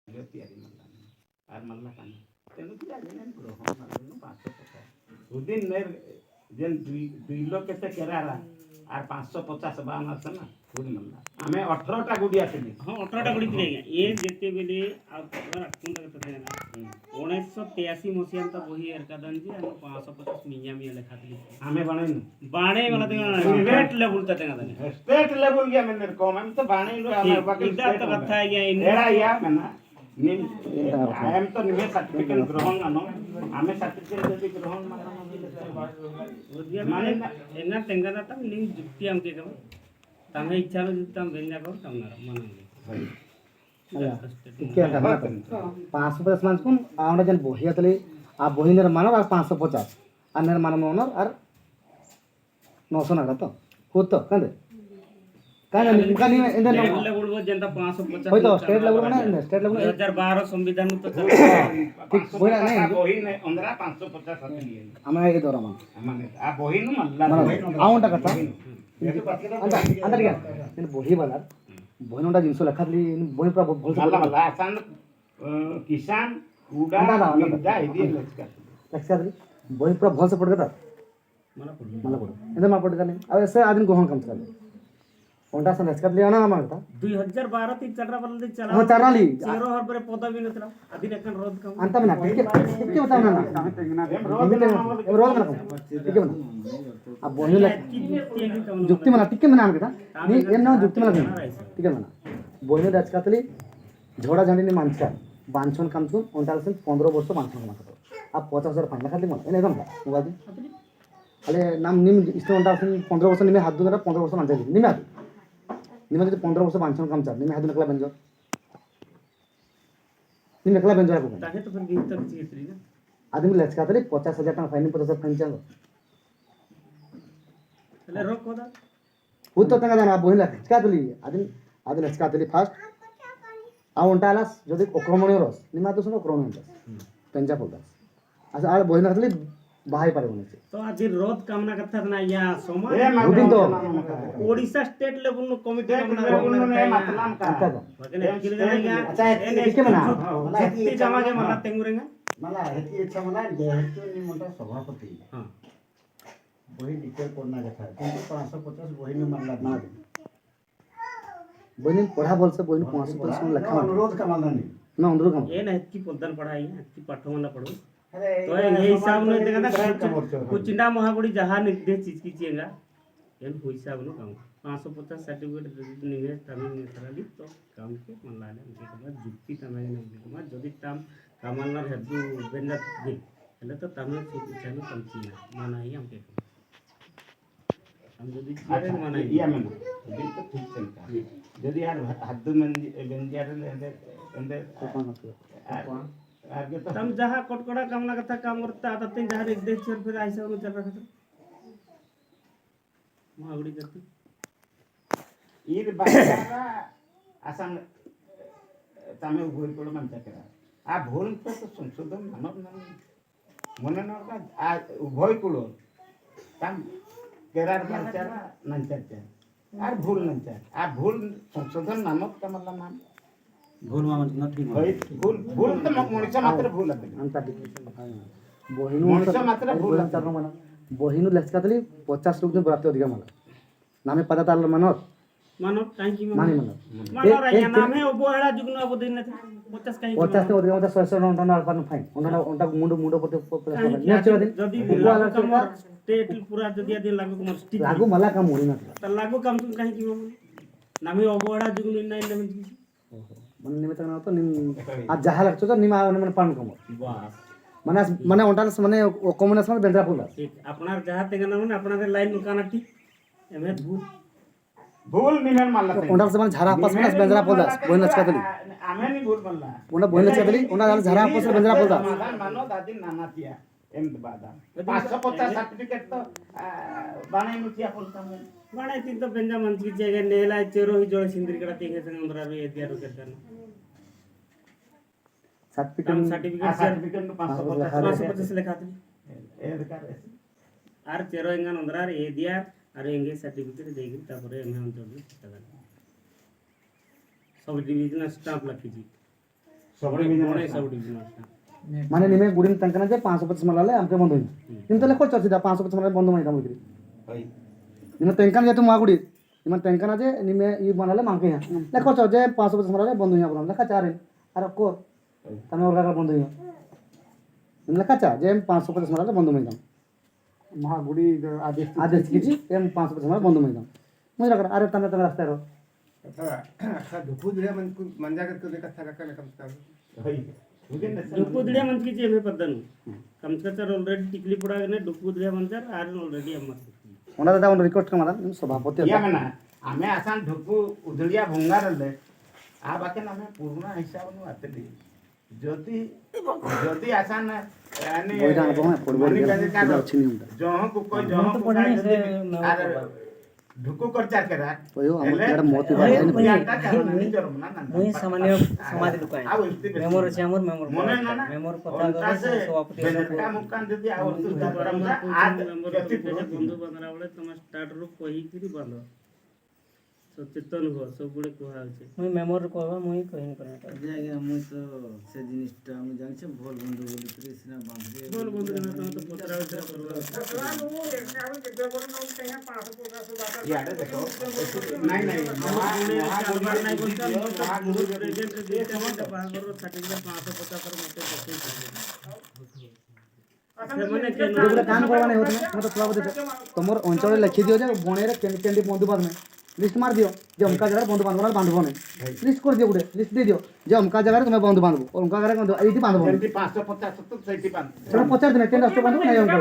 ତିଆରି ମଲ୍ଲା ଆର୍ ମଲ୍ଲା କାନ ତେଣୁ କି ଆଜି ନେନ୍ ଗ୍ରହଣ ମାରିନୁ 550 ସୁଦିନ ନେ ଯେନ୍ 2 ଲୋକ କେତେ କେରାରା ଆର୍ 550 ବାହାନ ଆସେ ନା ଗୁଡ଼ି ମଲ୍ଲା ଆମେ 18ଟା ଗୁଡ଼ି ଆସିଲି ହଁ 18ଟା ଗୁଡ଼ି ଥିଲେ ଆଜ୍ଞା ଏ ଯେତେବେଳେ ଆଉ କୋନଟା କେତେ ଥିଲା ନା 1983 ମସିହା ତ ବହି ଏରକାଦନ ଯେ ଆମେ 550 ମିଳିଆ ଲେଖାଥିଲି ଆମେ ବାଣେଇନୁ ବାଣେଇ वाला तेगा स्टेट लेवल तक तेगा दने स्टेट लेवल के मैंने कम हम तो बाणेइनु हम बाकी इदा तो कथा है एड़ा या मना निम आई एम तो निमे सर्टिफिकेट ग्रहण मानो हमें सर्टिफिकेट जदी ग्रहण मानो माने एना तेंगा ता निम जुक्ति हमके कम तमे इच्छा में तम बेंजा को तम ना मन क्या करना 550 मान कोन आउंडा जन बोहिया तले आ बोहिनर मानो आ 550 अनर मानो मोनर आर 900 ना तो होत तो कंदे काने काने इंदे नो लेवल वो जनता 550 होय तो स्टेट लेवल ना स्टेट लेवल 2012 संविधान तो ठीक बोला नहीं बोही ने 550 लिए हमें ये दौरा माने आ बोही नु मल्ला आउंडा कथा अंदर क्या इन बोही वाला बोही नोटा जिंसो लखाली बोही पर बोल मल्ला मल्ला आसान किसान उडा मिर्जा इदी लक्ष्य बोही पर भल से पड़ गया मला पड़ इधर मा पड़ गया नहीं अब ऐसे आदमी गोहन कम चल ओंडा से लक्ष्य लिया ना हमारा था 2012 तीन चलरा बल्ले चला हां चला ली चेरो हर पर पदवी नतला अभी लेकिन रोज कम अंत में ना ठीक बताओ ना रोज ना ठीक है ना अब बोही जुक्ति मना ठीक है मना हमके था नहीं ये ना जुक्ति मना ठीक है मना बोही राजकातली झोड़ा झंडी ने मानसा बांछन कामचुन ओंडा से 15 वर्ष बांछन काम करतो अब 50000 फाइन खाली मन एने कम मोबाइल अले नाम निम इष्ट ओंडा से 15 वर्ष निमे हाथ दुना 15 वर्ष मानसा निमे निमे जो 15 वर्ष बांछन काम चार निमे हाथ नकला बंजो निमे नकला बंजो को ताके तो फिर गीत तक चीतरी ना आदमी लचकातली 50000 टका फाइन 50000 फाइन चांगो ले रोक कोदा हुत तो तंगा जाना बोहिन लचकातली आदमी लचकातली फास्ट आ ओंटा आलास जदि अक्रमण रस निमा तो सुनो अक्रमण पेंजा पड़ता अच्छा आ बोहिन लचकातली बाहाई पारे बने तो आज रोज कामना करता ना या समाज दिन तो ओडिशा स्टेट लेवल नो कमिटी लेवल ने मतलब का बगने किल गया अच्छा ठीक है मना जितनी जमा के मला तेंगुरेंगा मला हेती इच्छा मला जेहेतु नि मोटा सभापति हां वही डिटेल करना कथा किंतु 550 वही न मानला ना बोहिन पढ़ा बोल से बोहिन 550 लिखा अनुरोध का मानला नहीं ना अनुरोध का ये ना की पद्धन पढ़ाई है की पाठो वाला पढ़ो अरे तो ये हिसाब में देखा ना कुचिंडा महागुड़ी जहां निर्देश चीज की चेंगा एन हिसाब नो काम 550 सर्टिफिकेट निगे तमिल में सरली तो काम के मन लाले उनके बाद जुक्ति तमिल में देखो जदी ताम कामलनर हेदु बेंदा जे हेले तो तमिल सुति चालू कमची माना ही हमके हम जदी चेरे माना ही या मन दिन तो ठीक चलता जदी यार हद्दु में बेंजियार एंदे आगे तो तम जहां कोटकोड़ा कामना कथा काम करता आता तीन जहां निर्देश चल फिर ऐसा उन चल रहा था महागुड़ी करती ईर बाजारा आसाम तमे भूल पड़ मन चकरा आ भूल तो संशोधन मानव ना मने न आ उभय कुलो तम केरार बाचारा नंचर आर भूल नंचर आ भूल संशोधन नामक तमला नाम भूल मामन न ठीक भूल भूल तो मनुष्य मात्र भूल है अंता बोहिनु मनुष्य मात्र भूल चार मन बोहिनु लचकातली 50 रुपये बराते अधिक मला नामे पता ताल मनो मानो काहे की माने मानो राया नाम है ओबोहड़ा जुगनो अब दिन 50 काहे 50 ने अधिक मत 600 नोटा ना पान फाइन ओना ओंटा मुंडो पते नेक्स्ट दिन जदी कम स्टेट पूरा जदी दिन लागू कम स्टिक लागू मला काम होई ना त लागू काम तुम काहे की नामे ओबोहड़ा जुगनो नै नै मन निमित्त ना तो आज जहा लगतो तो निमा मन पान कम बस माने माने ओंटा माने कॉम्बिनेशन में बेंद्रा फुल ठीक अपनार जहा तेगा ना अपनार लाइन काना ठीक एमे भूल निनन मानला ओंटा से माने झारा आपस में बेंद्रा फुल बोहिन लचकातली आमे नि भूल मानला ओंटा बोहिन लचकातली ओंटा झारा आपस में बेंद्रा फुल समाधान मानो दादी नाना तिया एम बादा 550 सर्टिफिकेट तो बाणे मुखिया बोलता मैं बाणे तीन तो बेंजा मंत्री जगह नेला चेरो ही जोड़ सिंदरी कड़ा तेगे संग अंदर रे दिया रो करता सर्टिफिकेट 550 लिखा थी ए अधिकार आर चेरो इंगन अंदर रे दिया अरे एंगे सर्टिफिकेट देगी तापरे हम हम जोड़ सब डिवीजन स्टाफ लखी जी ସବୁଠି ବିଜନେସ୍ ବଣେ ସବୁ ଡିଭିଜନ ମାନେ ନିମେ ଗୁଡିନ ଟଙ୍କା ଯେ 550 ମାଲାଲେ ଆମକେ ବନ୍ଦ ହୋଇ କିନ୍ତୁ ଲେଖ ଚଛି 550 ମାଲାଲେ ବନ୍ଦ ହୋଇ କାମ କରି ହଇ ନିମେ ଟଙ୍କା ଯେ ତୁମ ଗୁଡି ନିମେ ଟଙ୍କା ଯେ ନିମେ ଇ बनाले मांगे हैं ଲେଖ ଚ ଯେ 550 ମାଲାଲେ ବନ୍ଦ ହୋଇ ଆପଣ ଲେଖା ଚାରେ ଆର କୋ ତମେ ଓରଗା ବନ୍ଦ ହୋଇ ଲେଖା ଚା ଯେ 550 ମାଲାଲେ ବନ୍ଦ ହୋଇ କାମ महागुड़ी आदेश आदेश कीजिए एम 550 मालाले बंद होई काम मुझे लगा अरे तमे तमे रास्ता रो अच्छा धुपू दिया मन को मंजा करके देखा था का कम से ହଇ ବୁଝିଲେ डुक्कू दिडिया मंच की जेमे पद्दन कम से कम ऑलरेडी टिकली पड़ा गने डुक्कू दिडिया मंचर आर ऑलरेडी अमर ओना दादा ओन रिक्वेस्ट कमाला सभापति या मना आमे आसान ढुकू उदलिया भंगारले आ बाके आमे पूर्ण हिसाब नु आते যদি যদি আসান यानी বইটা আনবো হ্যাঁ ফুটবল আছে নিয়মটা জহ কো কই জহ কো আর ঢুকু করচা করা ওই আমার এটা মত বাড়াই मुई सामान्य समाज लोक आहे मेमोर আছে আমার মেমোর মনে না না মেমোর কথা গলে সভাপতি বেনকা মুকান যদি আ वस्तु করমরা আজ গতি बंधु बंधरा बळे तुम स्टार्ट रो कहि करी बांध सचेतन हो सब गुडे कोहा होचे मुई मेमोर कहबा मुई कहिन करे आज्ञा मुई तो से जिनिसटा हम जानि छै भोल बंधु बोली करे सिना बांधले बोल बंधु ना तुम तो पतरा उतरा करवा याडे देखो नाही नाही कारोबार नाही बोलता गुरु प्रेजेंट दे समझ बाहर सर्टिफिकेट 550 पर मते ସେମାନେ ଗୋଟେ କାମ କରବା ନାହିଁ होत मत सभापति तमर अंचल लिखि दियो जे बणे रे केंडी बंधु बांध लिस्ट मार दियो जे हमका जगह बंधु बांधबो बांधबो नहीं लिस्ट कर दियो गुडे लिस्ट दे दियो जे हमका जगह तुम बंधु बांधबो और हमका जगह एठी बांधबो ଯେମିତି 550 ତ ସେଇଠି ପାଞ୍ଚ ସେଟା 50 दिन केंड अष्ट बांधबो नहीं हमका